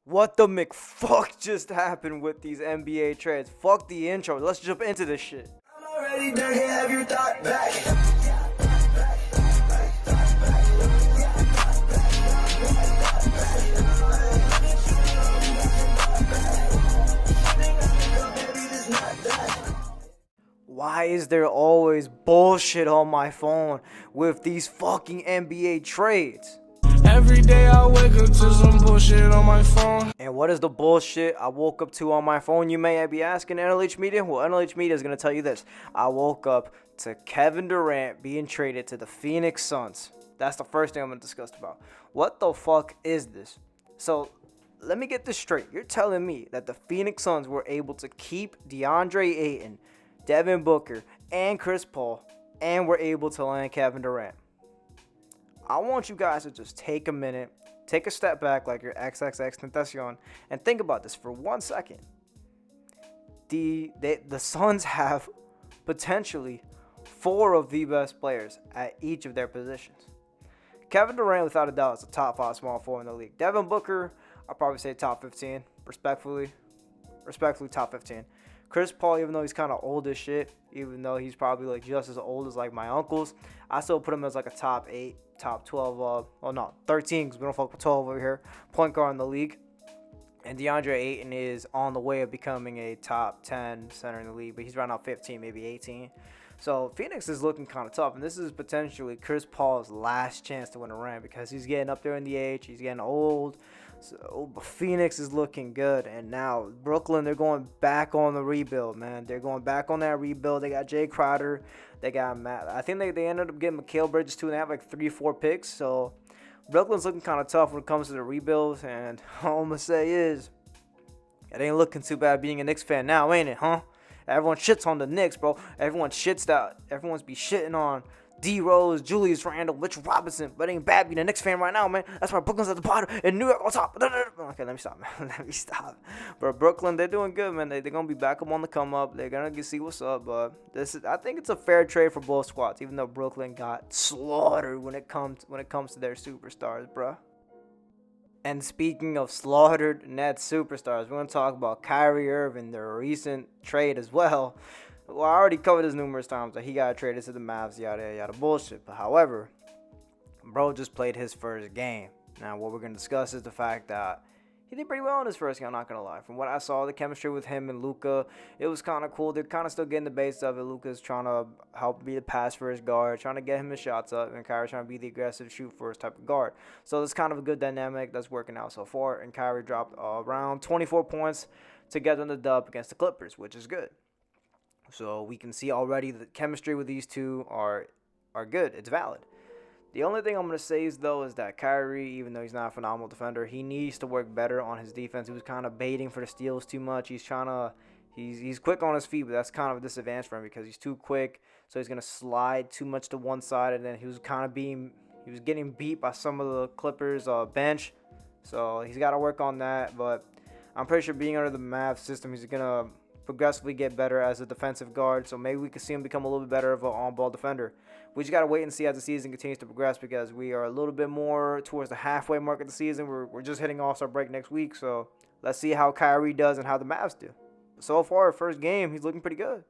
What the McFuck just happened with these NBA trades? Fuck the intro. Let's jump into this shit. I'm already done, can't have your thought back. Why is there always bullshit on my phone with these fucking NBA trades? Every day I wake up to some bullshit on my phone. And what is the bullshit I woke up to on my phone, you may be asking, NLH Media? Well, NLH Media is going to tell you this. I woke up to Kevin Durant being traded to the Phoenix Suns. That's the first thing I'm going to discuss about. What the fuck is this? So, let me get this straight. You're telling me that the Phoenix Suns were able to keep DeAndre Ayton, Devin Booker, and Chris Paul, and were able to land Kevin Durant. I want you guys to just take a minute, take a step back like your XXX Tentacion, and think about this for 1 second. The Suns have potentially 4 of the best players at each of their positions. Kevin Durant, without a doubt, is a top 5 small forward in the league. Devin Booker, I'll probably say top 15, respectfully top 15. Chris Paul, even though he's kind of old as shit, even though he's probably like just as old as like my uncles, I still put him as like a top 8, top 12, 13, because we don't fuck with 12 over here, point guard in the league. And DeAndre Ayton is on the way of becoming a top 10 center in the league, but he's right now 15, maybe 18. So Phoenix is looking kind of tough, and this is potentially Chris Paul's last chance to win a ring because he's getting up there in the age, he's getting old. So Phoenix is looking good, and now Brooklyn, they're going back on the rebuild, man. They're going back on that rebuild. They got Jay Crowder, they got Matt. I think they ended up getting Mikal Bridges too, and they have like 3-4 picks. So Brooklyn's looking kind of tough when it comes to the rebuilds, and all I'm gonna say is it ain't looking too bad being a Knicks fan now, ain't it, huh? Everyone shits on the Knicks, bro. Everyone's be shitting on D Rose, Julius Randle, Mitchell Robinson, but it ain't bad being a Knicks fan right now, man. That's why Brooklyn's at the bottom and New York on top. Okay, let me stop, man. Let me stop. But Brooklyn, they're doing good, man. They're gonna be back up on the come up. They're gonna see what's up. But I think it's a fair trade for both squads, even though Brooklyn got slaughtered when it comes to their superstars, bro. And speaking of slaughtered Nets superstars, we're going to talk about Kyrie Irving, their recent trade as well. Well, I already covered this numerous times that he got traded to the Mavs, yada, yada, bullshit. But however, bro just played his first game. Now, what we're going to discuss is the fact that he did pretty well in his first game, I'm not going to lie. From what I saw, the chemistry with him and Luka, it was kind of cool. They're kind of still getting the base of it. Luka's trying to help be the pass for his guard, trying to get him his shots up, and Kyrie trying to be the aggressive shoot for his type of guard. So it's kind of a good dynamic that's working out so far. And Kyrie dropped around 24 points to get them the dub against the Clippers, which is good. So we can see already the chemistry with these two are good. It's valid. The only thing I'm going to say is that Kyrie, even though he's not a phenomenal defender, he needs to work better on his defense. He was kind of baiting for the steals too much. He's quick on his feet, but that's kind of a disadvantage for him because he's too quick. So he's going to slide too much to one side, and then he was getting beat by some of the Clippers bench. So he's got to work on that, but I'm pretty sure being under the Mavs system, he's going to progressively get better as a defensive guard, so maybe we could see him become a little bit better of an on-ball defender. We just got to wait and see as the season continues to progress because we are a little bit more towards the halfway mark of the season. We're just hitting All-Star break next week, so let's see how Kyrie does and how the Mavs do. So far, first game, he's looking pretty good.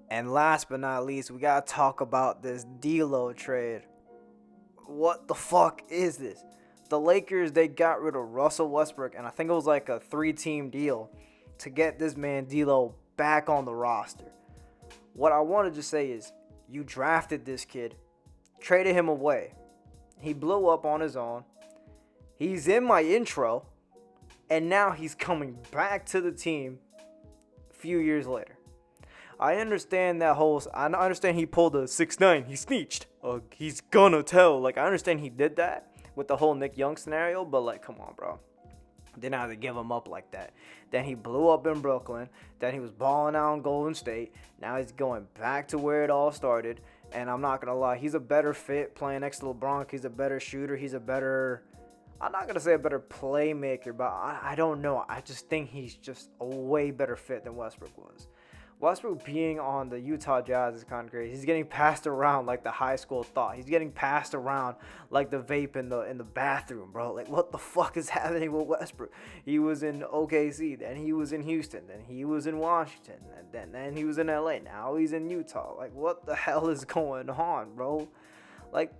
And last but not least, we got to talk about this D'Lo trade. What the fuck is this? The Lakers, they got rid of Russell Westbrook, and I think it was like a 3-team deal to get this man D'Lo back on the roster. What I wanted to say is, you drafted this kid, traded him away. He blew up on his own. He's in my intro, and now he's coming back to the team a few years later. I understand he pulled a 6'9", he snitched. He's gonna tell. I understand he did that with the whole Nick Young scenario, but come on, bro. Didn't have to give him up like that. Then he blew up in Brooklyn. Then he was balling out in Golden State. Now he's going back to where it all started. And I'm not going to lie, he's a better fit playing next to LeBron. He's a better shooter. I'm not going to say a better playmaker, but I don't know. I just think he's just a way better fit than Westbrook was. Westbrook being on the Utah Jazz is kind of crazy. He's getting passed around like the high school thought. He's getting passed around like the vape in the bathroom, bro. Like, what the fuck is happening with Westbrook? He was in OKC, then he was in Houston, then he was in Washington, and then he was in LA. Now he's in Utah. Like, what the hell is going on, bro? Like,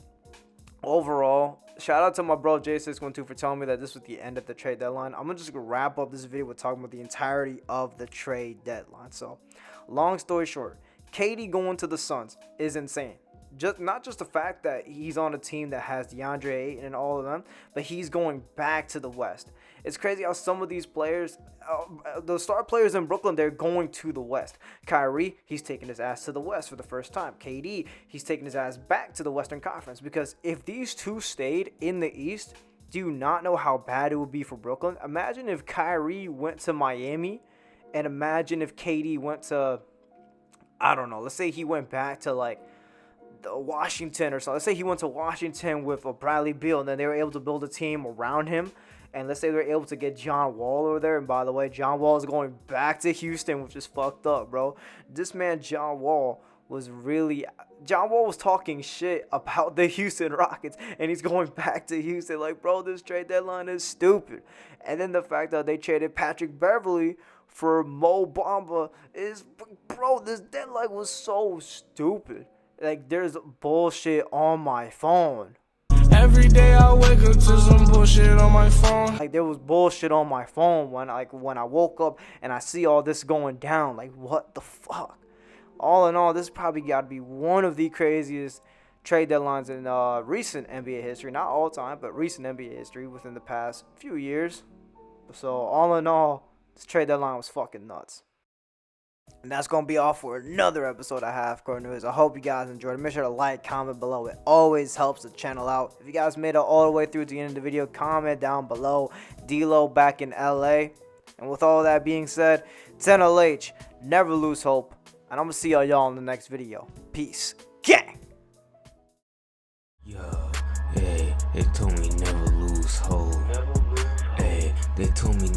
overall, shout out to my bro J612 for telling me that this was the end of the trade deadline. I'm just gonna wrap up this video with talking about the entirety of the trade deadline. So, long story short, KD going to the Suns is insane. Not just the fact that he's on a team that has DeAndre Ayton and all of them, but he's going back to the West. It's crazy how some of these players, the star players in Brooklyn, they're going to the West. Kyrie, he's taking his ass to the West for the first time. KD, he's taking his ass back to the Western Conference, because if these two stayed in the East, do you not know how bad it would be for Brooklyn? Imagine if Kyrie went to Miami, and imagine if KD went to, I don't know, let's say he went back to like Washington or something. Let's say he went to Washington with a Bradley Beal, and then they were able to build a team around him. And let's say they were able to get John Wall over there. And by the way, John Wall is going back to Houston, which is fucked up, bro. This man, John Wall was talking shit about the Houston Rockets, and he's going back to Houston. Like, bro, this trade deadline is stupid. And then the fact that they traded Patrick Beverley for Mo Bamba is, bro, this deadline was so stupid. Like, there's bullshit on my phone. Every day I wake up to some bullshit on my phone. Like, there was bullshit on my phone when I woke up and I see all this going down. Like, what the fuck? All in all, this probably got to be one of the craziest trade deadlines in recent NBA history. Not all time, but recent NBA history within the past few years. So, all in all, this trade deadline was fucking nuts. And that's going to be all for another episode of Half Court News. I hope you guys enjoyed it. Make sure to like, comment below. It always helps the channel out. If you guys made it all the way through to the end of the video, comment down below. D-Lo back in LA. And with all that being said, 10LH, never lose hope. And I'm going to see y'all in the next video. Peace. Gang! Yo, hey, they told me never lose hope. Hey, they told me